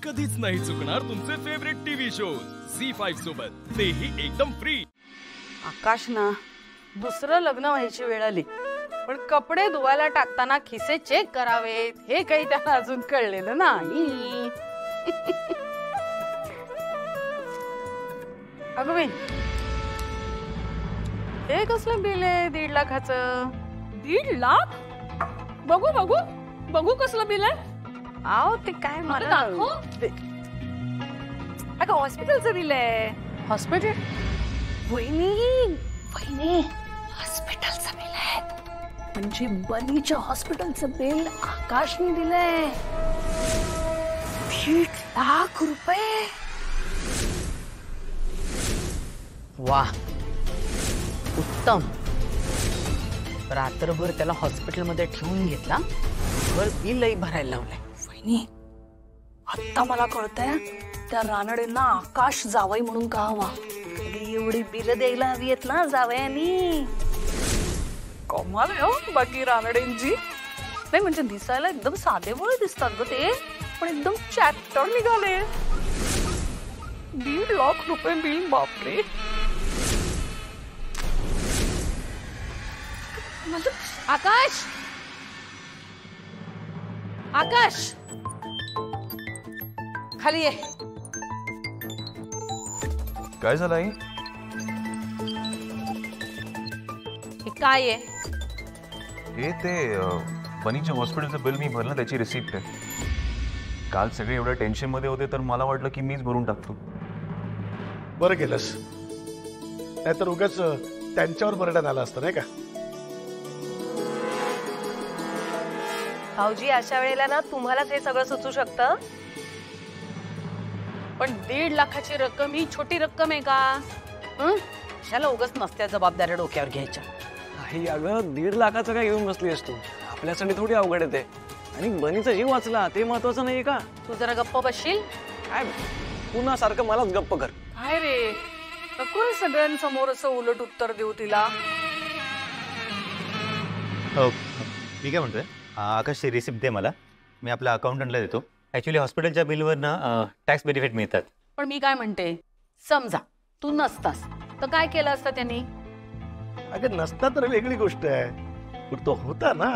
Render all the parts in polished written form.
कधीच नाही चुकणार तुमचे फेवरेट टीव्ही शोज झी5 सोबत, तेही एकदम फ्री. आकाश ना दुसरं लग्न व्हायची वेळ आली, पण कपडे धुवायला टाकताना खिसे चेक करावेत हे काही त्याला अजून कळलेलं नाही. अगं बाई, हे कसलं बिल आहे 1.5 लाखाचं? 1.5 लाख? बघू बघू बघू कसलं बिल आहे. आहो ते काय मला अगं हॉस्पिटलचं बिल आहे. हॉस्पिटल? वहिनी वहिनी, हॉस्पिटलचं बिल आहे म्हणजे बनीच्या हॉस्पिटलचं बिल आकाशने दिलंय. 1.5 लाख रुपये. वा, उत्तम. रात्रभर त्याला हॉस्पिटलमध्ये ठेवून घेतला, घर बिलही भरायला लावलंय. वहिनी, आता मला कळतंय त्या रानडेंना आकाश जावई म्हणून का हवा. एवढी बिल द्यायला हवी आहेत ना जावयांनी. कमाल आहे हो बाकी रानडेंची. नाही म्हणजे दिसायला एकदम साधेभोळे दिसतात ग ते, पण एकदम चॅप्टर निघाले. 1.5 लाख रुपये बिल, बापरे. आकाश, आकाश खाली ये. काय झालं आई? हे काय आहे? हे ते बनीच्या हॉस्पिटलचं बिल मी भरलं, त्याची रिसिप्ट आहे. काल सगळे एवढ्या टेन्शन मध्ये होते तर मला वाटलं की मीच भरून टाकतो. बरं केलंस, नाहीतर उगाच त्यांच्यावर बरडा आला असतं नाही का. भाऊजी, अशा वेळेला ना तुम्हालाच हे सगळं सुचू शकतं. पण 1.5 लाखाची रक्कम ही छोटी रक्कम आहे का? त्याला उगाच नसत्या जबाबदाऱ्या डोक्यावर घ्यायच्या. आई अगं 1.5 लाखाचं काय घेऊन बसली असतो? आपल्यासाठी थोडी अवघड येते. आणि बनीचा जीव वाचला ते महत्वाचं नाहीये का? तू जरा गप्प बसशील काय पुन्हा सारखं मलाच गप्प कर. काय रे, नको सगळ्यांसमोर असं उलट उत्तर देऊ तिला. मी काय म्हणतोय, आकाशची रिसिप्ट दे मला, मी आपल्या अकाउंटंटला देतो. ॲक्च्युली हॉस्पिटलच्या बिलवर ना टॅक्स बेनिफिट मिळतात. पण मी काय म्हणते, समजा तू नसतास तर काय केलं असतं त्यांनी? अगं नसता तर वेगळी गोष्ट आहे, पण तो होता ना,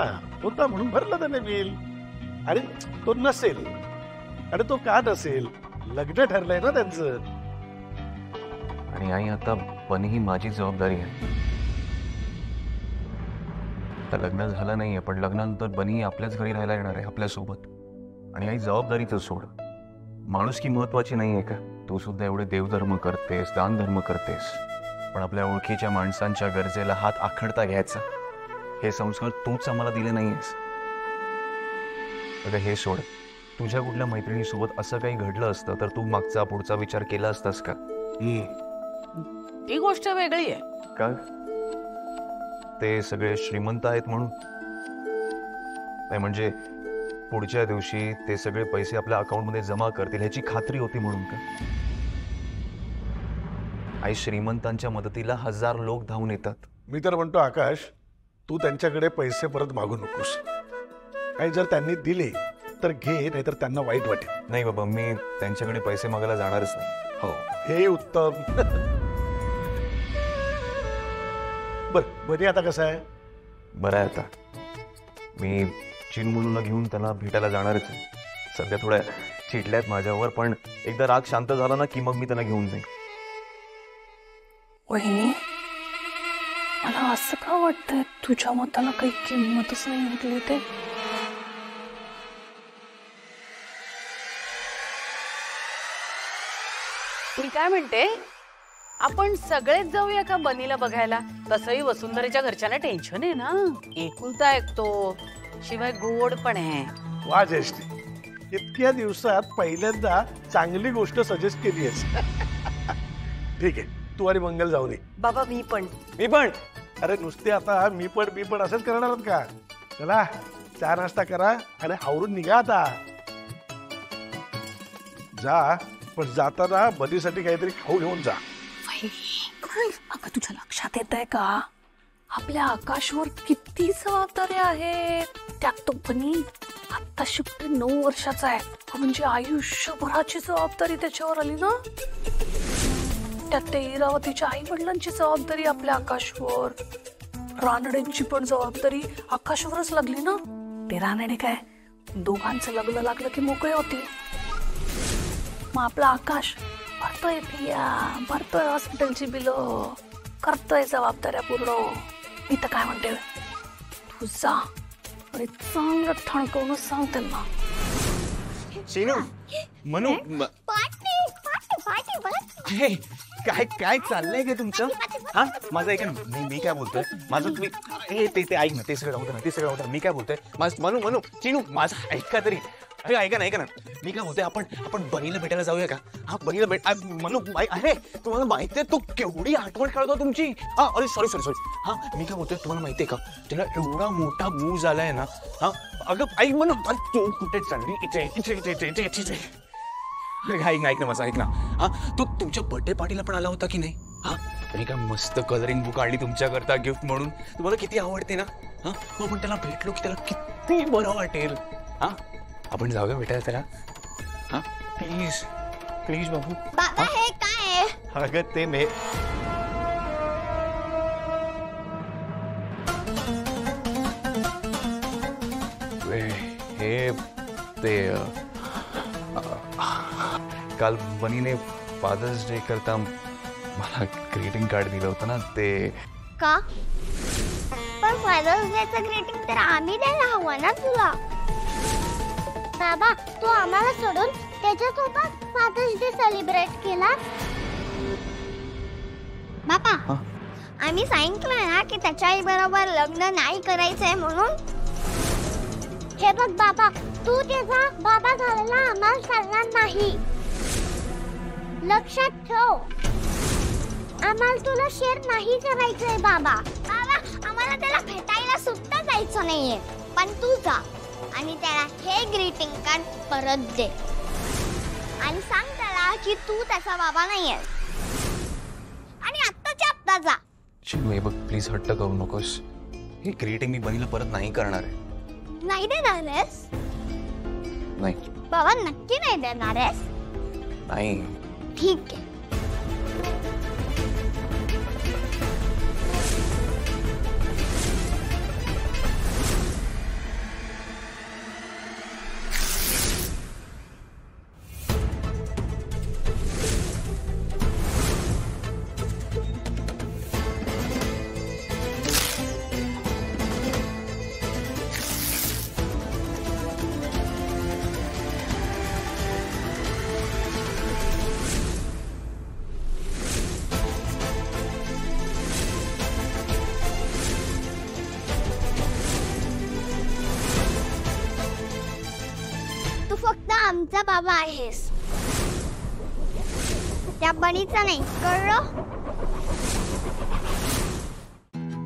होता म्हणून भरलं त्याने बिल. अरे तो नसेल, अरे तो का नसेल, लग्न ठरलंय ना त्यांचं. आणि आई आता बनी ही माझी जबाबदारी आहे. आता लग्न झालं नाहीये, पण लग्नानंतर बनी आपल्याच घरी राहायला येणार आहे आपल्यासोबत. आणि आई जबाबदारीच सोड, माणुसकी महत्वाची नाहीये का? तू सुद्धा एवढे देवधर्म करतेस, दान धर्म करतेस, पण आपल्या ओळखीच्या माणसांच्या गरजेला हात आखडता घ्यायचा हे संस्कार तूच आम्हाला दिले नाहीयेस. अगं हे सोड, तुझ्या कुठल्या मैत्रिणीसोबत असं काही घडलं असतं तर तू मागचा पुढचा विचार केला असतास का? ती गोष्ट वेगळी आहे. का? ते सगळे श्रीमंत आहेत म्हणून? नाही म्हणजे पुढच्या दिवशी ते सगळे पैसे आपल्या अकाउंटमध्ये जमा करतील ह्याची खात्री होती म्हणून का? आई, श्रीमंतांच्या मदतीला 1000 लोक धावून येतात. मी तर म्हणतो आकाश, तू त्यांच्याकडे पैसे परत मागू नकोस. काही जर त्यांनी दिले तर घे, नाहीतर त्यांना वाईट वाटेल. नाही बाबा, मी त्यांच्याकडे पैसे मागायला जाणारच नाही. हो, हे उत्तम. बर, बरी आता कसं आहे? बरं आहे आता. मी चिन्मुलूला घेऊन त्याला भेटायला जाणारच आहे. सध्या थोड्या चिटल्यात माझ्यावर, पण एकदा राग शांत झाला ना की मग मी त्याला घेऊन जाईन. वहिनी, मला असं का वाटतंय तुझ्या मताला काही किंमतच नाही म्हटली ते. मी काय म्हणते, आपण सगळेच जाऊया का बनीला बघायला? तसंही वसुंधरेच्या घरच्यांना टेन्शन आहे ना, एकुलता ऐकतो, शिवाय गोड पण आहे. वा जयश्री, इतक्या दिवसात पहिल्यांदा चांगली गोष्ट सजेस्ट केली आहेस. ठीक आहे, तू आणि मंगल जाऊन ये. बाबा मी पण. अरे नुसते आता मी पण असंच करणार आहोत का? चला चहा नाश्ता करा आणि आवरून निघा आता. जा, पण जाताना बनीसाठी काहीतरी खाऊ घेऊन जा. अगं तुझ्या लक्षात येत आहे का, आपल्या आकाशवर किती जबाबदारी आहे. त्यात तो बनी आता शिफ्ट 9 वर्षाचा आहे. म्हणजे आयुष्यभराची जबाबदारी त्याच्यावर आली ना. त्यात ते इरावतीच्या आई वडिलांची जबाबदारी आपल्या आकाशवर, रानड्यांची पण जबाबदारी आकाशवरच लागली ना. ते रानडे काय दोघांचं लग्न लागलं की मोकळे होतील. मग आपला आकाश भरतोय फिया, भरतोय हॉस्पिटलची बिलं, करतोय जबाबदाऱ्या पूर्ण. मी तर काय म्हणते, तू जा आणि चांगलं ठणकवून सांग त्यांना. शीनू, मनू, हे काय काय चाललंय का तुमचं? हा माझं ऐका ना, मी काय बोलतोय माझं तुम्ही ते ऐक ना, ते सगळं राहू दे ना, ते सगळं राहू दे ना. मी काय बोलतोय मनू चिनू माझं ऐका तरी. अरे ऐका ना मी काय बोलतोय, आपण बनीला भेटायला जाऊया का? हा बनीला मनू अरे तुम्हाला माहिती आहे तो केवढी आठवण काढतो तुमची. हा अरे सॉरी. हा मी काय बोलतोय तुम्हाला माहितीये का, त्याला एवढा मोठा मूव झालाय ना. हा अगं ऐक मनू, तू कुठे चालली? इथे ऐक ना माझं, ऐक ना. हा तो तुमच्या बर्थडे पार्टीला पण आला होता की नाही? हा मी काय मस्त कलरिंग बुक आणली तुमच्याकरता गिफ्ट म्हणून. तुम्हाला किती आवडते ना. हा मग आपण त्याला भेटलो की त्याला किती बरं वाटेल. हा आपण जाऊया भेटायला त्याला. हा प्लीज बाबू. बाबा हे काय? अगं ते मे हे ते काल बनीने फादर्स डे करता मला ग्रीटिंग कार्ड दिलं होतं ना ते. का? पण फादर्स डेचं ग्रीटिंग तर आम्ही द्यायला हवं ना तुला. बाबा तू आम्हाला सोडून त्याच्यासोबत फादर्स डे सेलिब्रेट केला. बाबा आम्ही सांगितलं ना की त्याच्या आई बरोबर लग्न नाही करायचंय म्हणून. हे बघ बाबा, तू त्याचा बाबा झालेला आम्हाला चालणार नाही. लक्षात ठेव, आम्हाला तुला शेअर नाही करायचंय बाबा. बाबा आम्हाला त्याला भेटायला सुद्धा जायचं नाहीये, पण तू जा आणि त्याला हे ग्रीटिंग कार्ड परत दे आणि सांग त्याला की तू त्याचा बाबा नाहीये. आणि आत्ताच्या आत्ता जा. शिनू हे बघ, प्लीज हट्ट करू नकोस. हे ग्रीटिंग मी बनीला परत नाही करणार आहे. नाही देणार आहेस? नाही बाबा नक्की नाही देणार आहेस? नाही. ठीक आहे. तू फक्त आमचा बाबा आहेस, त्या बनीचा नाही, कळलं?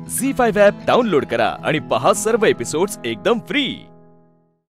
झी5 ॲप डाउनलोड करा आणि पहा सर्व एपिसोड्स एकदम फ्री.